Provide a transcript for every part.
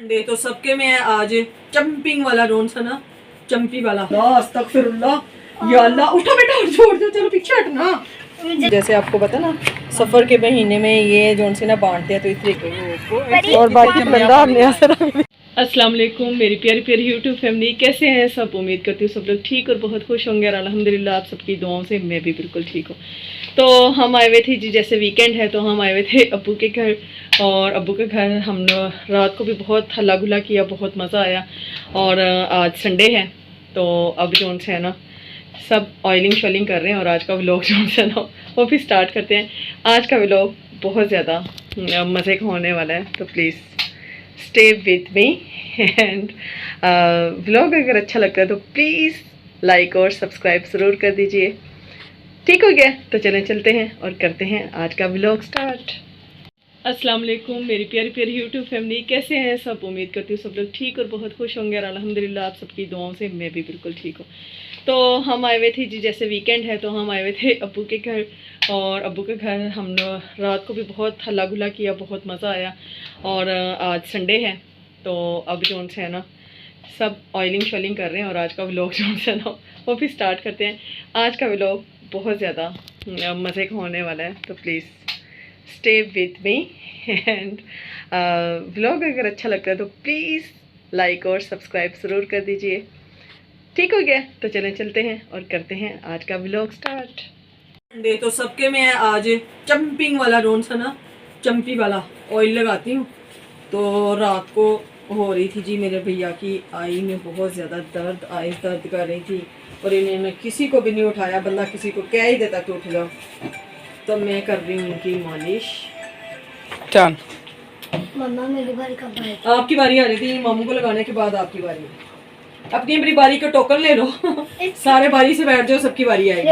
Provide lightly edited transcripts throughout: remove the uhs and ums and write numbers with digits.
Day तो सबके में है आज चंपिंग वाला रोन सा ना, चंपी वाला। अस्तगफिरुल्लाह या अल्लाह, उठो बेटा, छोड़ दो, चलो पीछे हटना। जैसे आपको पता ना, सफर के महीने में ये जोन से ना बांटते हैं, तो इस तरीके और बाकी बंदा हमने अस्सलाम वालेकुम मेरी प्यारी प्यारी यूट्यूब फैमिली, कैसे हैं सब? उम्मीद करती हूँ सब लोग ठीक और बहुत खुश होंगे और अल्हम्दुलिल्लाह आप सबकी दुआओं से मैं भी बिल्कुल ठीक हूँ। तो हम आए हुए थे जी, जैसे वीकेंड है तो हम आए हुए थे अब्बू के घर, और अब्बू के घर हम रात को भी बहुत हल्ला गुल्ला किया, बहुत मज़ा आया। और आज संडे है तो अब जो है ना सब ऑयलिंग शॉलिंग कर रहे हैं, और आज का व्लॉग जो है ना वो भी स्टार्ट करते हैं। आज का व्लॉग बहुत ज़्यादा मज़े का होने वाला है, तो please stay with me and vlog अगर अच्छा लगता है तो प्लीज़ लाइक और सब्सक्राइब ज़रूर कर दीजिए। ठीक हो गया, तो चलें चलते हैं और करते हैं आज का व्लॉग स्टार्ट। अस्सलाम वालेकुम मेरी प्यारी प्यारी यूट्यूब फैमिली, कैसे हैं सब? उम्मीद करती हूँ सब लोग ठीक और बहुत खुश होंगे और अल्हम्दुलिल्लाह आप सबकी दुआओं से मैं भी बिल्कुल ठीक हूँ। तो हम आए हुए थे जी, जैसे वीकेंड है तो हम आए हुए थे अब्बू के घर, और अब्बू के घर हम रात को भी बहुत हल्ला गुल्ला किया, बहुत मज़ा आया। और आज संडे है तो अब जो है ना सब ऑयलिंग शॉलिंग कर रहे हैं, और आज का व्लॉग जो है ना वो भी स्टार्ट करते हैं। आज का व्लॉग बहुत ज़्यादा मज़े का होने वाला है, तो please stay with me and vlog अगर अच्छा लगता है तो प्लीज़ लाइक और सब्सक्राइब ज़रूर कर दीजिए। ठीक हो गया, तो चलें चलते हैं और करते हैं आज का व्लॉग स्टार्ट। डे तो सबके में है आज चंपिंग वाला रोन सा ना, चंपी वाला ऑयल लगाती हूँ। तो रात को हो रही थी जी मेरे भैया की आई में बहुत ज़्यादा दर्द, आई दर्द कर रही थी, और इन्होंने किसी को भी नहीं उठाया, बंदा किसी को कह ही देता कि उठ जाओ। तो मैं कर रही हूँ उनकी मालिश। चल मम्मा मेरी बारी कब आएगी? आपकी बारी आ रही थी, मामू को लगाने के बाद आपकी बारी। अपनी अपनी बारी का टोकन ले लो सारे बारी से बैठ जाओ, सबकी बारी आएगी।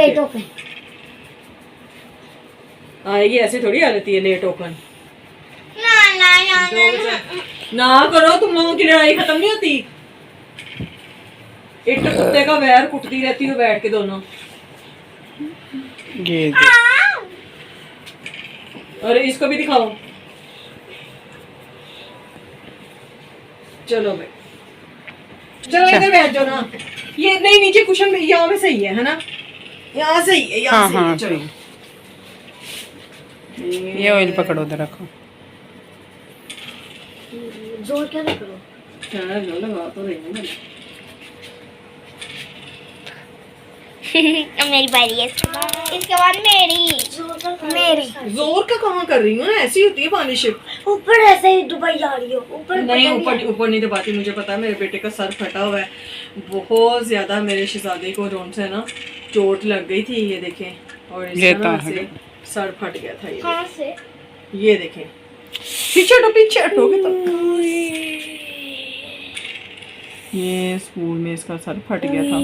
आएगी, ऐसे थोड़ी आ जाती है नए टोकन। ना करो, तुम लोगों की लड़ाई खत्म नहीं होती। इट कुत्ते का वैर कुटती रहती हो बैठ के दोनों। और इसको भी दिखाओ। चलो भाई, चलो इधर बैठ जाओ ना। ये नहीं, नीचे कुशन में यहाँ में सही है ना? यहाँ सही है, यहाँ सही है। चलो ये ऑयल पकड़ो, उधर रखो। जोर क्या ना करो, जो लगा तो रही है ना। मेरी बारी है, इसके बाद मेरी जोर का कहाँ कर रही हूँ ना, ऐसी होती है मालिश। ऊपर ऐसे ही दुबई जा रही हो, ऊपर नहीं, ऊपर नहीं दबाती, मुझे पता है। मेरे बेटे का सर फटा हुआ है बहुत ज्यादा, मेरे शहजादे को जोन से ना चोट लग गई थी, ये देखें, और इसका ना से सर फट गया था। ये कहाँ से? ये देखें, पीछे हटो, पीछे हटोगे तो। ये स्कूल में इसका सर फट गया था,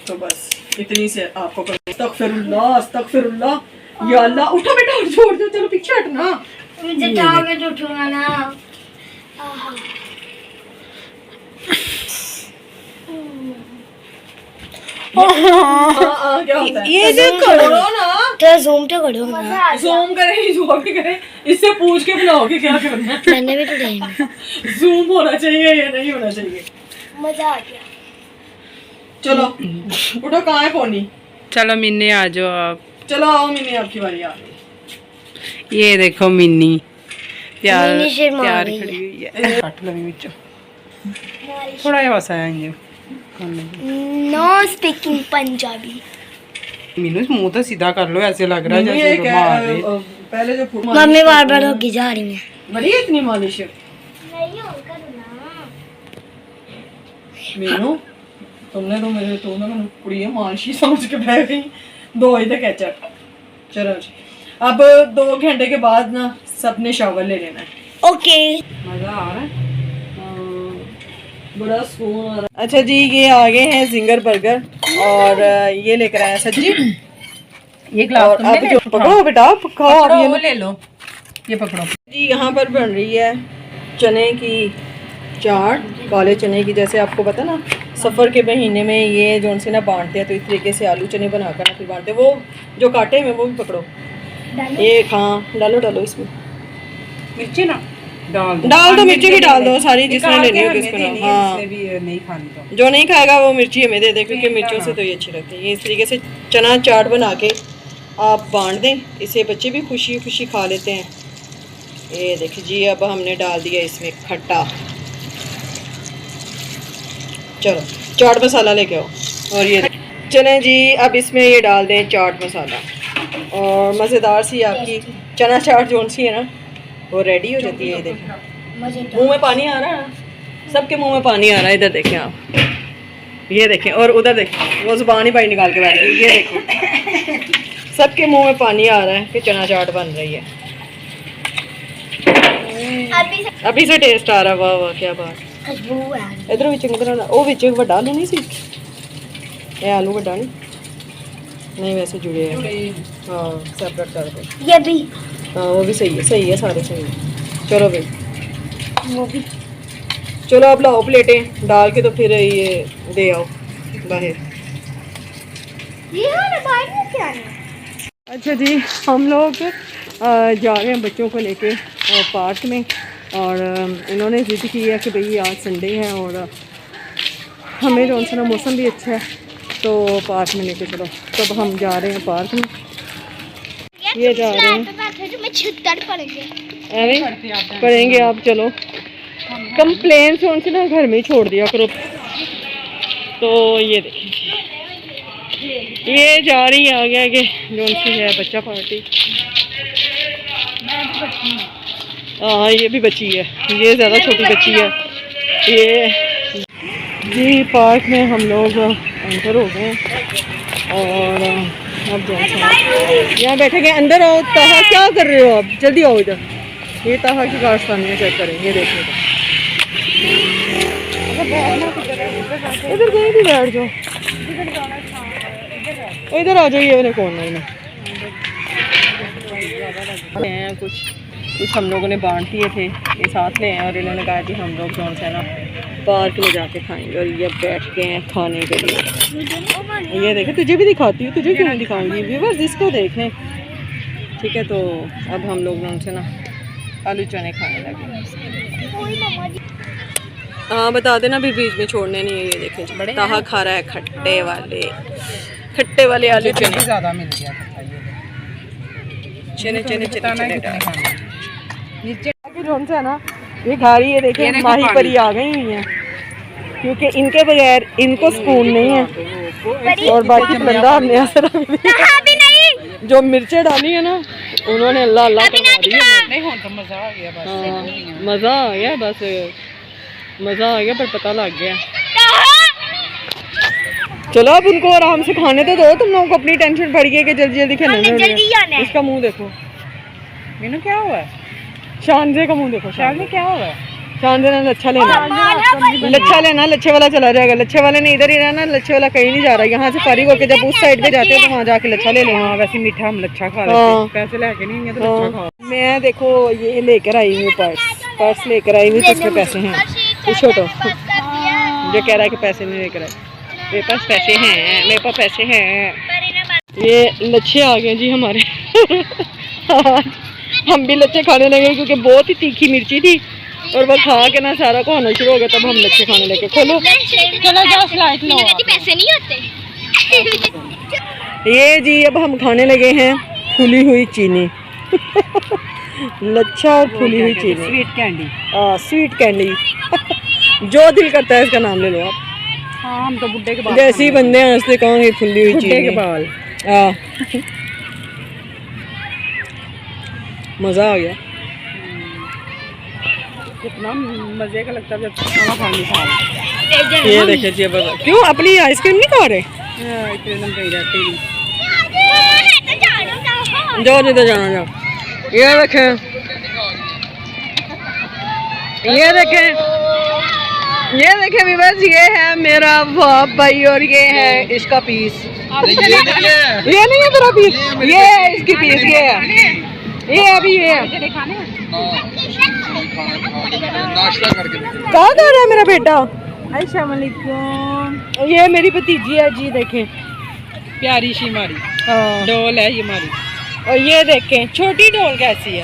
तो बस इतनी से आपको अस्तगफिरुल्लाह, अस्तगफिरुल्लाह या अल्लाह, उठो बेटा, छोड़ दो, चलो पीछे हटना। मुझे चाहोगे तो उठूंगा ना। क्या होता है? ये जो करो ना, तो जूम तो करो ना। जूम करे जो भी करे, इससे पूछ के बुलाओगे क्या करना है। मैंने भी तो देखना, जूम होना चाहिए या नहीं होना चाहिए। मजा आ गया। चलो उठो, कहाँ है पोनी? चलो मिन्नी आ जाओ आप। चलो आओ मिन्नी, आपकी बारी आ गई। ये देखो मिन्नी प्यार मिन्नी शर्मा प्यार रही खड़ी हुई है। काट लो बिच थोड़ा ही बस आया ये। Know speaking Punjabi. मीनू मुंह तो सीधा कर लो, ऐसे लग रहा है जैसे मार रहे। पहले जो मम्मी बार बार होगी जा रही है। बड़ी है इतनी मालिश नहीं होगा ना मीनू, तुमने तो मेरे तो ना मैंने कुड़ी मालिश ही समझ के बैठ गई। दो ही तक कैचअप। चलो जी, अब 2 घंटे के बाद ना सबने शावर ले लेना है। ओके, मजा आ रहा है, बड़ा सुकून आ रहा है। अच्छा जी, ये आगे हैं जिंगर बर्गर, और ये लेकर आए हैं सब्जी। ये ग्लास तुम ले लो, पकड़ो बेटा, खाओ आप। ये ले लो, ये पकड़ो जी। यहाँ पर बन रही है चने की चाट, काले चने की। जैसे आपको पता ना, सफ़र के महीने में ये जोन से ना बांटते हैं, तो इस तरीके से आलू चने बनाकर ना फिर बांटते हैं। वो जो काटे हैं वो भी पकड़ो, एक हाँ डालो डालो इसमें मिर्ची ना। डाल दो, मिर्ची भी डाल दो सारी जिसने लेनी होगी उसको ना। हाँ, नहीं खानी तो जो नहीं खाएगा वो मिर्ची हमें दे दे, क्योंकि मिर्चों से तो ये अच्छी लगती है। ये इस तरीके से चना चाट बना के आप बांट दें, इसे बच्चे भी खुशी खुशी खा लेते हैं। ये देखिए जी, अब हमने डाल दिया इसमें खट्टा। चलो चाट मसाला लेके आओ। और ये चलें जी, अब इसमें ये डाल दें चाट मसाला, और मज़ेदार सी आपकी चना चाट जोन सी है ना, वो रेडी हो जाती है। ये देखें, मुंह में पानी आ रहा है, सबके मुंह में पानी आ रहा है। इधर देखें आप, ये देखें, और उधर देखें, वो ज़ुबान ही बाहर निकाल के बैठ गई। ये देखो, सबके मुंह में पानी आ रहा है कि चना चाट बन रही है। अभी से टेस्ट आ रहा है। वाह वाह, क्या बात। इधर भी चिंगदरा वो भी चिंग वड्डा आलू नहीं सी, ये आलू वड्डा नहीं वैसे जुड़े हैं। हाँ, सेपरेट कर दो। ये भी, हाँ वो भी सही है, सारे सही है। चलो भाई, वो भी। चलो अब लाओ प्लेटें डाल के, तो फिर ये दे आओ बाहर। ये वाला बाहर में क्या है? अच्छा जी, हम लोग जा रहे हैं बच्चों को लेके पार्क में, और इन्होंने ज़िद की है कि भाई आज संडे है और हमें जो है ना मौसम भी अच्छा है, तो पार्क में लेके चलो। तो अब हम जा रहे हैं पार्क में, ये जा रहे हैं। अरे पढ़ेंगे आप, चलो कंप्लेन से उनसे ना घर में ही छोड़ दिया करो। तो ये देखिए, ये जा रही है आगे आगे, जो सी है बच्चा पार्टी। हाँ ये भी बच्ची है, ये ज़्यादा छोटी बच्ची है ये जी। पार्क में हम लोग एंटर हो गए, और अब जो है यहाँ बैठे गए। अंदर आओ। ताहा क्या कर रहे हो आप, जल्दी आओ इधर। ये ताहा की कारस्तानियाँ चेक करें, ये देखने का। इधर कहीं भी बैठ जाओ, इधर आ जाओ, ये वाले कॉर्नर में। कुछ हम लोगों ने बांट दिए थे, ये साथ ले आए, और इन्होंने कहा कि हम लोग जो है ना पार्क में जाके खाएंगे, और ये बैठ गए हैं खाने के लिए। ये देखें, तुझे भी दिखाती हूँ, तुझे क्यों नहीं दिखाऊंगी, व्यूअर्स इसको देखें। ठीक है, तो अब हम लोग उनसे ना आलू चने खाने लगे। हाँ बता देना भी, बीच में छोड़ने नहीं है। ये देखें बड़े ताहा खा रहा है खट्टे वाले आलू चने। ज़्यादा मिल गया चने चने चने चने नीचे है ना, ये खा रही है। देखिए माही परी आ गई हुई है, क्योंकि इनके बगैर इनको सुकून नहीं है। और बाकी बंदा हमने असर जो मिर्चें डाली है ना, उन्होंने अल्लाह अल्लाह करवा दी है। नहीं हो तो मज़ा आ गया, बस मज़ा आ गया, बस मज़ा आ गया, पर पता लग गया। चलो अब उनको आराम से खाने तो दो, तुम लोगों को अपनी टेंशन बढ़ गई कि जल्दी जल्दी खेलना। इसका मुंह देखो, मीनू क्या हुआ है? शानजे का मुंह देखो। शानजे क्या हुआ है? शानजे ने लच्छा लेना, लच्छे वाला चला जाएगा। लच्छे वाले ने इधर ही रहना, लच्छे वाला कहीं नहीं जा रहा है। यहाँ से फारिग होकर जब उस साइड पे जाते हैं तो वहाँ जाके लच्छा ले लेना। वैसे मीठा हम लच्छा खा लेते हैं, पैसे लेके नहीं है तो लच्छा खाओ। मैं देखो ये लेकर आई हूँ पर्स लेकर आई हूँ, जिसमें पैसे हैं। पूछो तो जो कह रहा है कि पैसे नहीं लेकर आए। मेरे पास पैसे हैं, मेरे पास पैसे हैं। ये लच्छे आ गए जी हमारे। हम भी लच्छे खाने लगे, क्योंकि बहुत ही तीखी मिर्ची थी, और वो खा के ना सारा को होना शुरू हो गया। तब हम लच्छे खाने लगे। खोलो, चलो जाओ स्लाइड लो। पैसे नहीं होते। ये जी अब हम खाने लगे हैं फूली हुई चीनी। लच्छा और फूली हुई चीनी, स्वीट कैंडी। Sweet candy. जो दिल करता है इसका नाम ले लो आप। हाँ, हम तो बुड्ढे के बाल, जैसे ही बंदे हैं उससे कहूँगी फुल्ली हुई चीनी के बाल। मज़ा आ गया। कितना मज़े का लगता है जब खाना खाने खा। ये देखिए जी, क्यों अपनी आइसक्रीम नहीं खा रहे? इतने दम कहीं रहते ही। जाओ जिधर जाना जाओ। ये देखें, ये देखें, ये देखें व्यूअर्स, ये है मेरा बाप भाई, और ये है इसका पीस। ये नहीं है तेरा पीस, ये है इसकी पीस। ये है, ये अभी ये है। नाश्ता करके कहाँ जा रहा है मेरा बेटा? अस्सलाम वालेकुम। ये मेरी भतीजी है जी, देखें प्यारी सी हमारी हाँ। डोल है ये हमारी। और ये देखें छोटी डोल कैसी है।